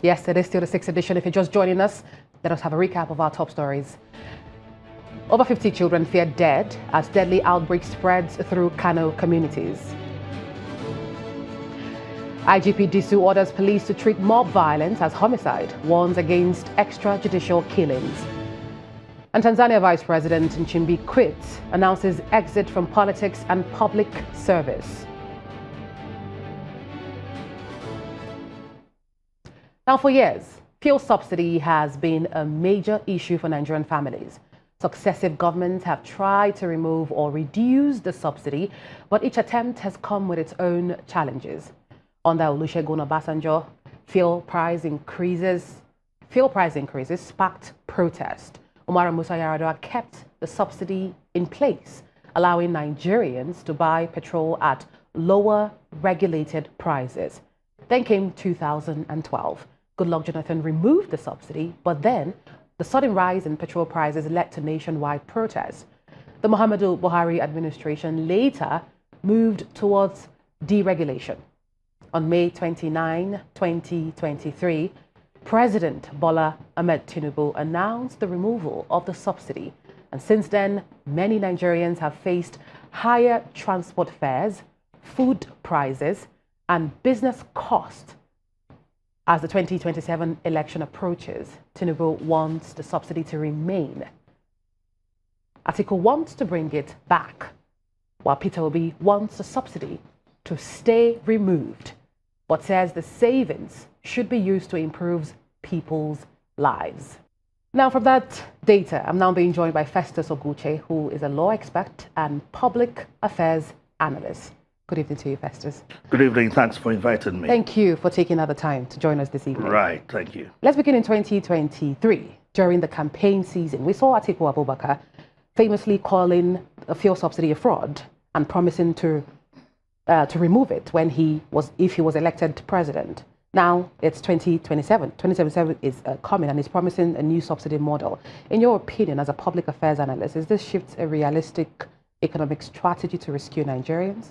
Yes, it is still the 6th edition. If you're just joining us, let us have a recap of our top stories. Over 50 children feared dead as deadly outbreak spreads through Kano communities. IGP Disu orders police to treat mob violence as homicide, warns against extrajudicial killings. And Tanzania Vice President Nchimbi quits, announces exit from politics and public service. Now, for years, fuel subsidy has been a major issue for Nigerian families. Successive governments have tried to remove or reduce the subsidy, but each attempt has come with its own challenges. Under Olusegun Obasanjo, fuel price increases sparked protest. Umaru Musa Yar'Adua kept the subsidy in place, allowing Nigerians to buy petrol at lower regulated prices. Then came 2012. Goodluck Jonathan removed the subsidy, but then the sudden rise in petrol prices led to nationwide protests. The Muhammadu Buhari administration later moved towards deregulation. On May 29, 2023, President Bola Ahmed Tinubu announced the removal of the subsidy. And since then, many Nigerians have faced higher transport fares, food prices, and business costs. As the 2027 election approaches, Tinubu wants the subsidy to remain. Atiku wants to bring it back, while Peter Obi wants the subsidy to stay removed, but says the savings should be used to improve people's lives. Now, from that data, I'm now being joined by Festus Ogwuche, who is a law expert and public affairs analyst. Good evening to you, Festus. Good evening. Thanks for inviting me. Thank you for taking out the time to join us this evening. Right. Thank you. Let's begin in 2023. During the campaign season, we saw Atiku Abubakar famously calling a fuel subsidy a fraud and promising to remove it if he was elected president. Now it's 2027. 2027 is coming, and he's promising a new subsidy model. In your opinion, as a public affairs analyst, is this shift a realistic economic strategy to rescue Nigerians?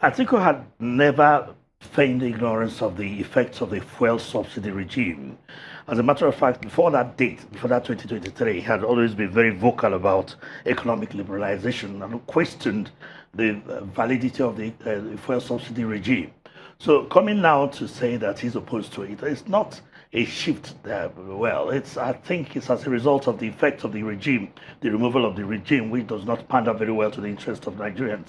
Atiku had never feigned ignorance of the effects of the fuel subsidy regime. As a matter of fact, before that date, before that 2023, he had always been very vocal about economic liberalization and questioned the validity of the fuel subsidy regime. So coming now to say that he's opposed to it, it's not a shift there. Well, I think it's as a result of the effects of the regime, the removal of the regime, which does not pander very well to the interest of Nigerians,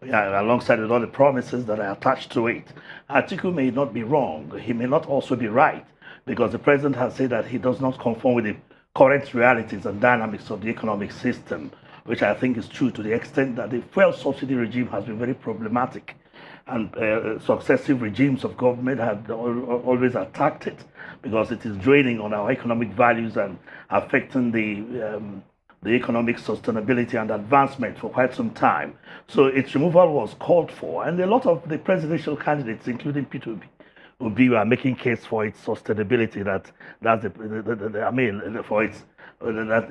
alongside with all the promises that are attached to it. Atiku may not be wrong. He may not also be right, because the president has said that he does not conform with the current realities and dynamics of the economic system, which I think is true to the extent that the fuel subsidy regime has been very problematic. And successive regimes of government have always attacked it because it is draining on our economic values and affecting the economic sustainability and advancement for quite some time. So its removal was called for, and a lot of the presidential candidates, including Peter Obi, were making case for its sustainability. That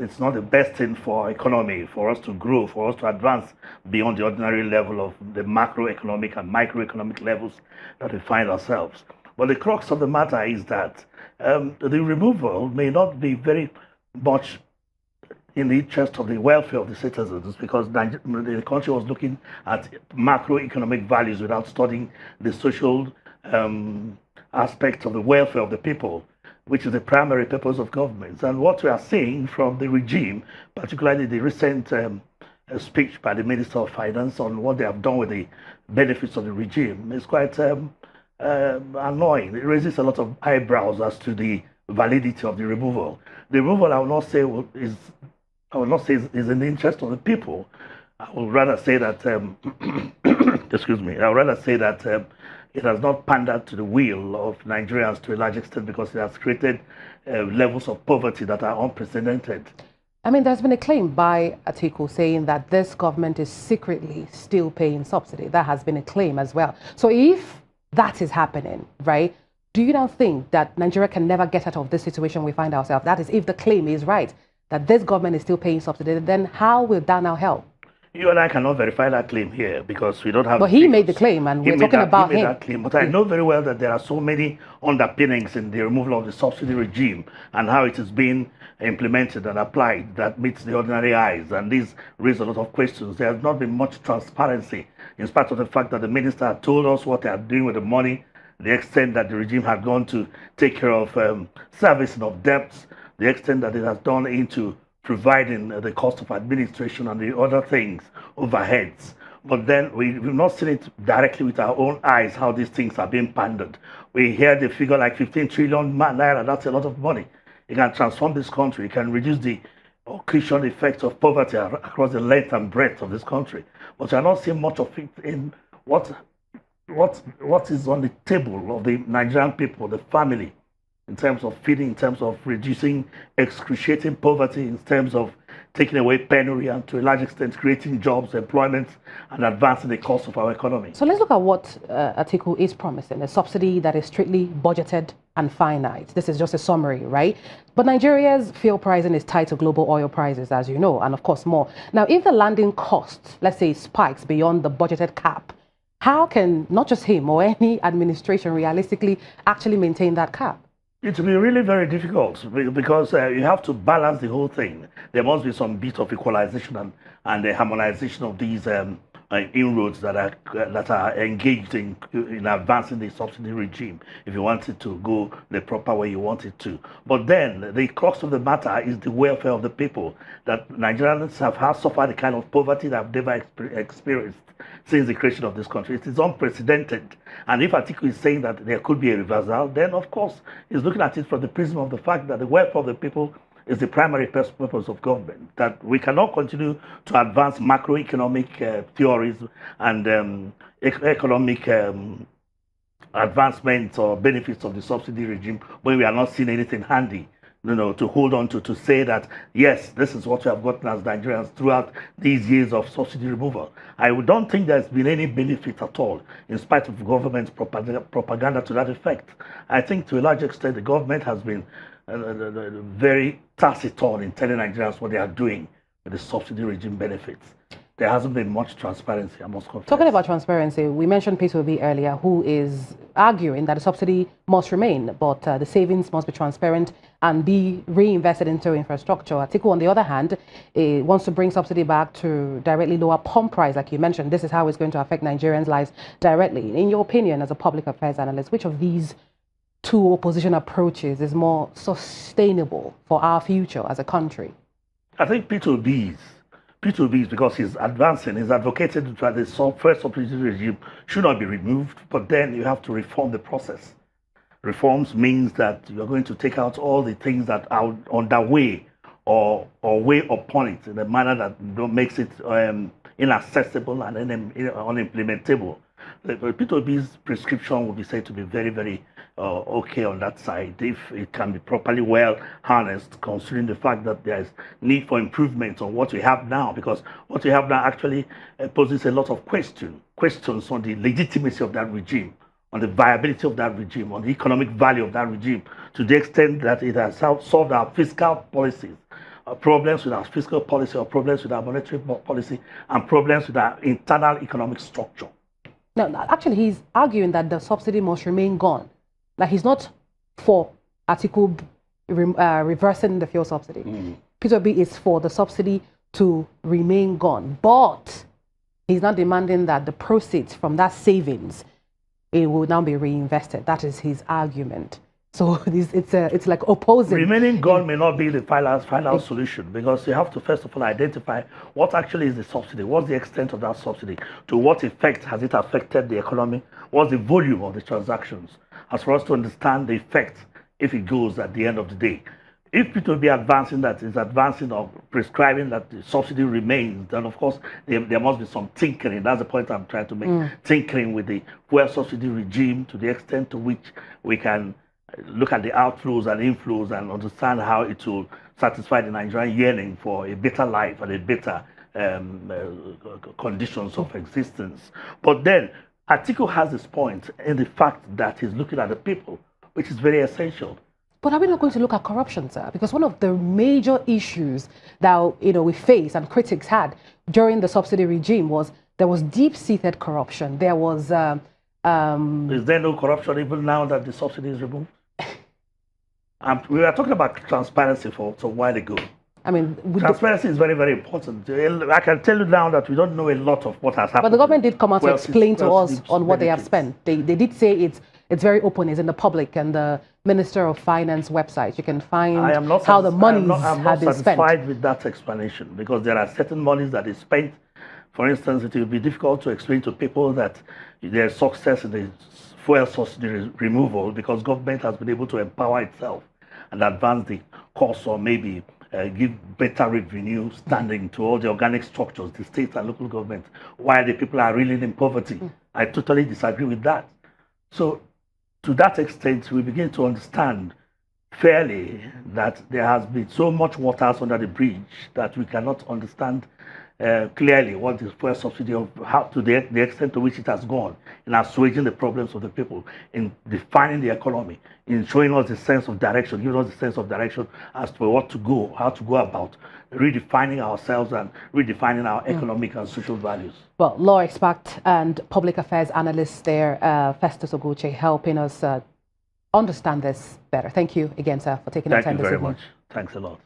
it's not the best thing for economy, for us to grow, for us to advance beyond the ordinary level of the macroeconomic and microeconomic levels that we find ourselves. But the crux of the matter is that the removal may not be very much in the interest of the welfare of the citizens, because the country was looking at macroeconomic values without studying the social aspect of the welfare of the people, which is the primary purpose of governments. And what we are seeing from the regime, particularly the recent speech by the Minister of Finance on what they have done with the benefits of the regime, is quite annoying. It raises a lot of eyebrows as to the validity of the removal. The removal, I will not say is in the interest of the people. I would rather say that, excuse me, I would rather say that it has not pandered to the will of Nigerians to a large extent, because it has created levels of poverty that are unprecedented. I mean, there's been a claim by Atiku saying that this government is secretly still paying subsidy. That has been a claim as well. So if that is happening, right, do you now think that Nigeria can never get out of this situation we find ourselves? That is, if the claim is right, that this government is still paying subsidy, then how will that now help? You and I cannot verify that claim here because we don't have. But he made the claim, and we're talking about him. He made that claim, but I know very well that there are so many underpinnings in the removal of the subsidy regime and how it is being implemented and applied that meets the ordinary eyes, and these raise a lot of questions. There has not been much transparency, in spite of the fact that the minister had told us what they are doing with the money, the extent that the regime had gone to take care of servicing of debts, the extent that it has done into providing the cost of administration and the other things, overheads. But then we've not seen it directly with our own eyes how these things are being pandered. We hear the figure like 15 trillion naira, that's a lot of money. It can transform this country, it can reduce the accretion effects of poverty across the length and breadth of this country. But we're not seeing much of it in what is on the table of the Nigerian people, the family, in terms of feeding, in terms of reducing excruciating poverty, in terms of taking away penury, and to a large extent creating jobs, employment, and advancing the cost of our economy. So let's look at what Atiku is promising, a subsidy that is strictly budgeted and finite. This is just a summary, right? But Nigeria's fuel pricing is tied to global oil prices, as you know, and of course more. Now, if the landing cost, let's say, spikes beyond the budgeted cap, how can not just him or any administration realistically actually maintain that cap? It will be really very difficult because you have to balance the whole thing. There must be some bit of equalization and the harmonization of these inroads that are engaged in advancing the subsidy regime if you want it to go the proper way you want it to. But then the crux of the matter is the welfare of the people, that Nigerians have suffered the kind of poverty that they've never experienced since the creation of this country. It is unprecedented. And if Atiku is saying that there could be a reversal, then of course he's looking at it from the prism of the fact that the welfare of the people is the primary purpose of government, that we cannot continue to advance macroeconomic theories and economic advancements or benefits of the subsidy regime when we are not seeing anything handy, to hold on to say that, yes, this is what we have gotten as Nigerians throughout these years of subsidy removal. I don't think there's been any benefit at all, in spite of government's propaganda to that effect. I think to a large extent the government has been very taciturn in telling Nigerians what they are doing with the subsidy regime benefits. There hasn't been much transparency, I must confess. Talking about transparency, we mentioned Peter Obi earlier, who is arguing that the subsidy must remain, but the savings must be transparent and be reinvested into infrastructure. Atiku, on the other hand, wants to bring subsidy back to directly lower pump price, like you mentioned. This is how it's going to affect Nigerians' lives directly. In your opinion, as a public affairs analyst, which of these two opposition approaches is more sustainable for our future as a country? I think Peter Obi's, because he's advocated that the first subsidy regime should not be removed, but then you have to reform the process. Reforms means that you're going to take out all the things that are underway or weigh upon it in a manner that makes it inaccessible and unimplementable. Peter Obi's prescription will be said to be very, very okay on that side if it can be properly well harnessed, considering the fact that there is need for improvement on what we have now, because what we have now actually poses a lot of questions on the legitimacy of that regime, on the viability of that regime, on the economic value of that regime, to the extent that it has solved our fiscal policies, problems with our fiscal policy, or problems with our monetary policy, and problems with our internal economic structure. No, actually, he's arguing that the subsidy must remain gone. Like, he's not for Atiku reversing the fuel subsidy. Peter Obi is for the subsidy to remain gone, but he's not demanding that the proceeds from that savings, it will now be reinvested. That is his argument. So it's like opposing. Remaining gone may not be the final solution, because you have to first of all identify what actually is the subsidy, what's the extent of that subsidy, to what effect has it affected the economy, what's the volume of the transactions, as for us to understand the effect if it goes at the end of the day. If it will be advancing or prescribing that the subsidy remains, then of course there must be some tinkering. That's the point I'm trying to make. Tinkering with the fuel subsidy regime to the extent to which we can look at the outflows and inflows and understand how it will satisfy the Nigerian yearning for a better life and a better conditions of existence. But then Atiku has this point in the fact that he's looking at the people, which is very essential. But are we not going to look at corruption, sir? Because one of the major issues that we faced and critics had during the subsidy regime was there was deep-seated corruption. There was... Is there no corruption even now that the subsidy is removed? We were talking about transparency for a while ago. I mean, transparency is very, very important. I can tell you now that we don't know a lot of what has happened. But the government did come out to explain to us on what they have spent. They did say it's very open, it's in the public and the Minister of Finance website. You can find how the money has been spent. I'm not satisfied with that explanation because there are certain monies that is spent. For instance, it will be difficult to explain to people that there's success in the fuel subsidy removal because government has been able to empower itself and advance the course or maybe give better revenue standing to all the organic structures, the state and local government, while the people are reeling in poverty. I totally disagree with that. So to that extent, we begin to understand fairly that there has been so much water under the bridge that we cannot understand clearly what the fuel subsidy of how to the extent to which it has gone in assuaging the problems of the people, in defining the economy, in showing us the sense of direction, giving us the sense of direction as to what to go, how to go about redefining ourselves and redefining our economic and social values. Well, law expert and public affairs analyst there, Festus Ogwuche, helping us understand this better. Thank you again, sir, for taking the time this evening. Thank you very much. Thanks a lot.